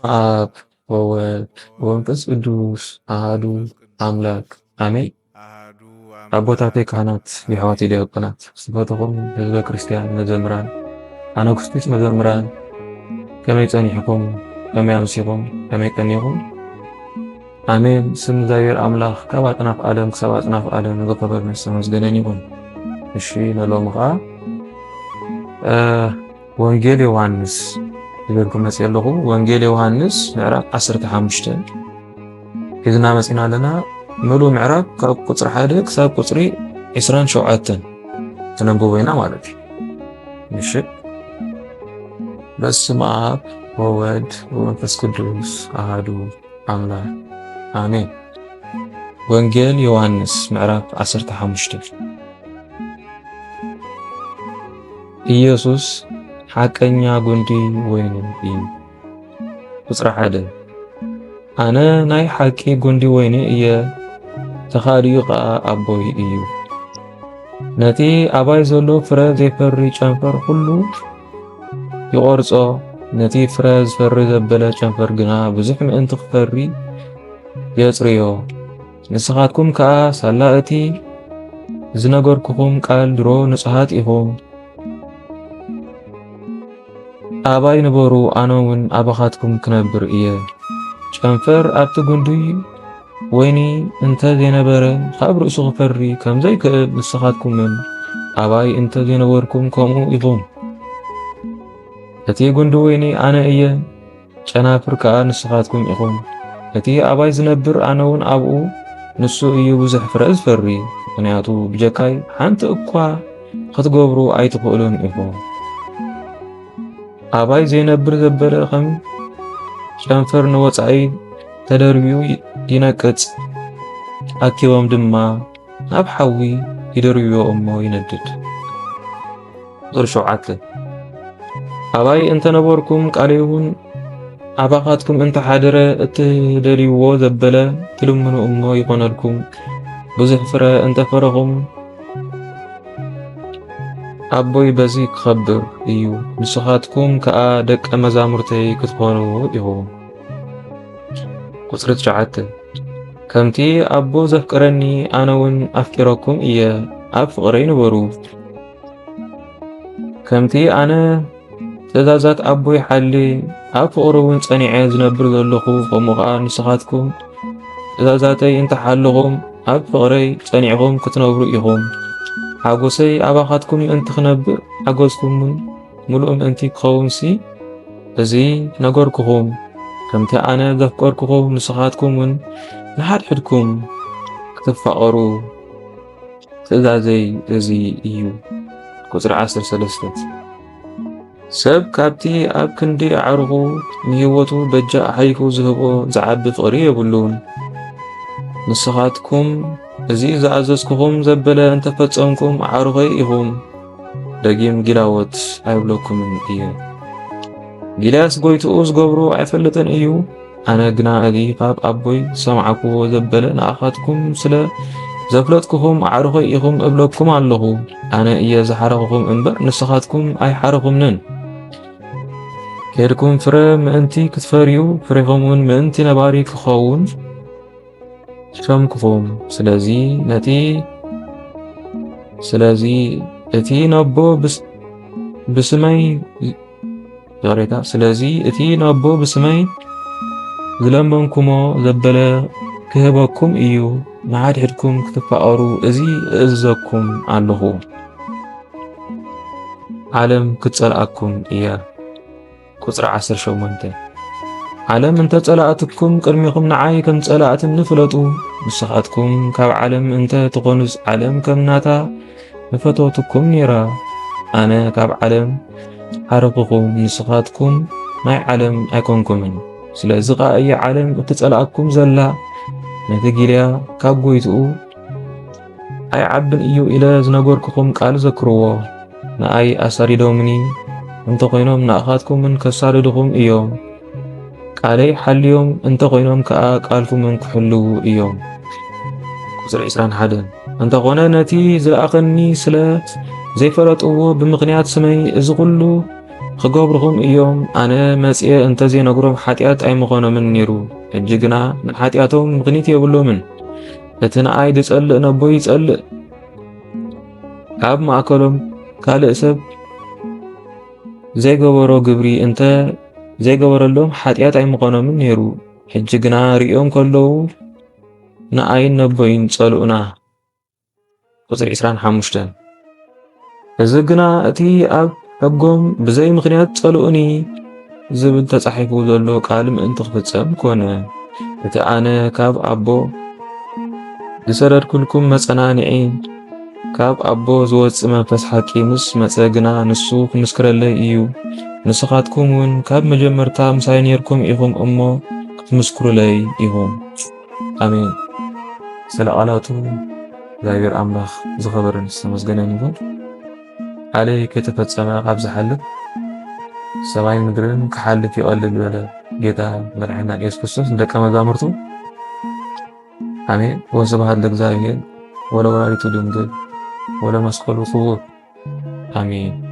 አብ ወወልድ ወመንፈስ ቅዱስ አሐዱ አምላክ አሜን። አቦታቴ ካህናት፣ የሐዋርያት ዲያቆናት፣ ስብሐቶሙ ህዝበ ክርስቲያን መዘምራን፣ አነኩስቲስ መዘምራን ከመይ ጸኒሕኩም፣ ከመይ አምሲኹም፣ ከመይ ቀኒኹም። አሜን። ስም እግዚአብሔር አምላክ ካብ አጽናፈ ዓለም ክሳብ አጽናፈ ዓለም ዝኸበረ ዝተመስገነ ይሁን። እሺ ንሎሙ ከዓ ወንጌል ዮሐንስ ይበልኩም መጽ ያለኹ ወንጌል ዮሐንስ ምዕራፍ 15 ሒዝና መጽና ኣለና። ምሉእ ምዕራፍ ካብ ቁጽሪ 1 ክሳብ ቁጽሪ 27 ተነብቦ ኢና ማለት እዩ። እሺ በስመ አብ ወወልድ ወመንፈስ ቅዱስ አሐዱ አምላክ አሜን። ወንጌል ዮሐንስ ምዕራፍ 15 ኢየሱስ ሓቀኛ ጉንዲ ወይኒ እዩ። ቁጽሪ 1 ኣነ ናይ ሓቂ ጉንዲ ወይኒ እየ፣ ተኻልዩ ኸዓ ኣቦይ እዩ። ነቲ ኣባይ ዘሎ ፍረ ዘይፈሪ ጨንፈር ኩሉ ይቖርጾ፣ ነቲ ፍረ ዝፈሪ ዘበለ ጨንፈር ግና ብዙሕ ምእንቲ ክፈሪ የጽርዮ። ንስኻትኩም ከዓ ሳላ እቲ ዝነገርኩኹም ቃል ድሮ ንጹሓት ኢኹም። ኣባይ ነበሩ ኣነ እውን ኣባኻትኩም ክነብር እየ። ጨንፈር ኣብቲ ጉንዲ ወይኒ እንተ ዘይነበረ ካብ ርእሱ ክፈሪ ከም ዘይክእል ንስኻትኩምን ኣባይ እንተ ዘይነበርኩም ከምኡ ኢኹም። እቲ ጉንዲ ወይኒ ኣነ እየ፣ ጨናፍር ከዓ ንስኻትኩም ኢኹም። እቲ ኣባይ ዝነብር ኣነ እውን ኣብኡ ንሱ እዩ ብዙሕ ፍረ ዝፈሪ፣ ምክንያቱ ብጀካይ ሓንቲ እኳ ክትገብሩ ኣይትኽእሉን ኢኹም። ኣባይ ዘይነብር ዘበለ ከም ጨንፈር ንወጻኢ ተደርብዩ ይነቅጽ፣ ኣኪቦም ድማ ናብ ሓዊ ይደርብዮ እሞ ይነድድ። ቁጽሪ 7 ኣባይ እንተነበርኩም ቃልየ እውን ኣባኻትኩም እንተሓደረ እትደልይዎ ዘበለ ትልምኑ እሞ ይኾነልኩም። ብዙሕ ፍረ እንተፈረኹም ኣቦይ በዚ ክኸብር እዩ፣ ንስኻትኩም ከዓ ደቀ መዛሙርተይ ክትኾኑ ኢኹም። ቁጽሪ 9 ከምቲ ኣቦ ዘፍቅረኒ ኣነ እውን ኣፍቂረኩም እየ፣ ኣብ ፍቕረይ ንበሩ። ከምቲ ኣነ ትእዛዛት ኣቦይ ሓሊ ኣብ ፍቕሪ እውን ጸኒዐ ዝነብር ዘለኹ፣ ከምኡ ከዓ ንስኻትኩም ትእዛዛተይ እንተሓለኹም ኣብ ፍቕረይ ጸኒዕኹም ክትነብሩ ኢኹም። ሓጎሰይ ኣባኻትኩም ምእንቲ ክነብር ሓጎስኩምን ምሉእ ምእንቲ ክኸውንሲ እዚ ነገርኩኹም። ከምቲ ኣነ ዘፍቀርኩኹም ንስኻትኩም እውን ንሓድሕድኩም ክትፋቐሩ ትእዛዘይ እዚ እዩ። ቁጽሪ 13 ሰብ ካብቲ ኣብ ክንዲ ኣዕርኹ ንህይወቱ በጃ ሓሊፉ ዝህቦ ዝዓቢ ፍቕሪ የብሉን። ንስኻትኩም እዚ ዝኣዘዝኩኹም ዘበለ እንተፈጸምኩም ኣዕሩኸይ ኢኹም። ደጊም ጊላወት ኣይብለኩምን እየ። ጊልያስ ጐይትኡ ዝገብሮ ኣይፈልጥን እዩ። ኣነ ግና እዚ ካብ ኣቦይ ሰምዓክዎ ዘበለ ንኣኻትኩም ስለ ዘፍለጥኩኹም ኣዕሩኸይ ኢኹም እብለኩም ኣለኹ። ኣነ እየ ዝሓረኽኹም እምበር ንስኻትኩም ኣይሓረኹምንን። ከድኩም ፍረ ምእንቲ ክትፈርዩ ፍሬኹም እውን ምእንቲ ነባሪ ክኸውን ሸምክኹም። ስለዚ እቲ ነቦ ብስመይ ዝለመንኩሞ ዘበለ ክህበኩም እዩ። ንሓድሕድኩም ክትፋቐሩ እዚ እእዘኩም ኣለኹ። ዓለም ክትጸልኣኩም እያ። ቁጽሪ 18 ዓለም እንተ ጸላእትኩም ቅድሚኹም ንዓይ ከም ጸላእትን ንፍለጡ። ንስኻትኩም ካብ ዓለም እንተ ትኾኑስ ዓለም ከም ናታ ንፈተወትኩም ነይራ። ኣነ ካብ ዓለም ሓረኽኹም፣ ንስኻትኩም ናይ ዓለም ኣይኮንኩምን። ስለዚ ኸ እየ ዓለም እትጸላእኩም ዘላ። ነቲ ጊልያ ካብ ጐይትኡ ኣይዓብን እዩ ኢለ ዝነገርኩኹም ቃል ዘክርዎ። ንኣይ ኣሳዲዶምኒ እንተ ኾይኖም ንኣኻትኩምን ከሳድድኹም እዮም። ቃለይ ሓልዮም እንተ ኾይኖም ከዓ ቃልኩምን ክሕልው እዮም። ቁጽሪ 21 እንተኾነ ነቲ ዝለኣኸኒ ስለ ዘይፈለጥዎ ብምኽንያት ስመይ እዚ ኩሉ ክገብርኹም እዮም ኣነ መጽየ እንተዘይነግሮም ሓጢኣት ኣይምኾኖምን ነይሩ። ሕጂ ግና ንሓጢኣቶም ምኽንያት የብሎምን። እቲ ንኣይ ዝጸልእ ነቦ ይጸልእ። ካብ ማእከሎም ካልእ ሰብ ዘይገበሮ ግብሪ እንተ ዘይገበረሎም ሓጢኣት ኣይምኾኖምን ነይሩ። ሕጂ ግና ሪኦም ከለዉ ንኣይን ነቦይን ጸልኡና። ቁጽሪ 25 እዚ ግና እቲ ኣብ ሕጎም ብዘይ ምኽንያት ጸልኡኒ ዝብል ተጻሒፉ ዘሎ ቃል ምእንቲ ክፍጸም ኮነ። እቲ ኣነ ካብ ኣቦ ዝሰደድኩልኩም መጸናንዒ ካብ ኣቦ ዝወጽእ መንፈስ ሓቂ ምስ መጸ ግና ንሱ ክምስክረለይ እዩ። ንስኻትኩም እውን ካብ መጀመርታ ምሳይ ነርኩም ኢኹም እሞ ክትምስክሩለይ ኢኹም። ኣሜን። ስለ ቃላቱ እግዚአብሔር አምላክ ዝኸበረን ዝተመስገነን ይሁን። ዓለይ ከተፈጸመ ካብ ዝሓልፍ ሰማይ ምድርን ክሓልፍ ይቐልል በለ ጌታ መድኃኒትና ኢየሱስ ክርስቶስ ደቀ መዛሙርቱ። አሜን። ወስብሐት ለእግዚአብሔር ወለወላዲቱ ድንግል ወለመስቀሉ ክቡር። አሜን።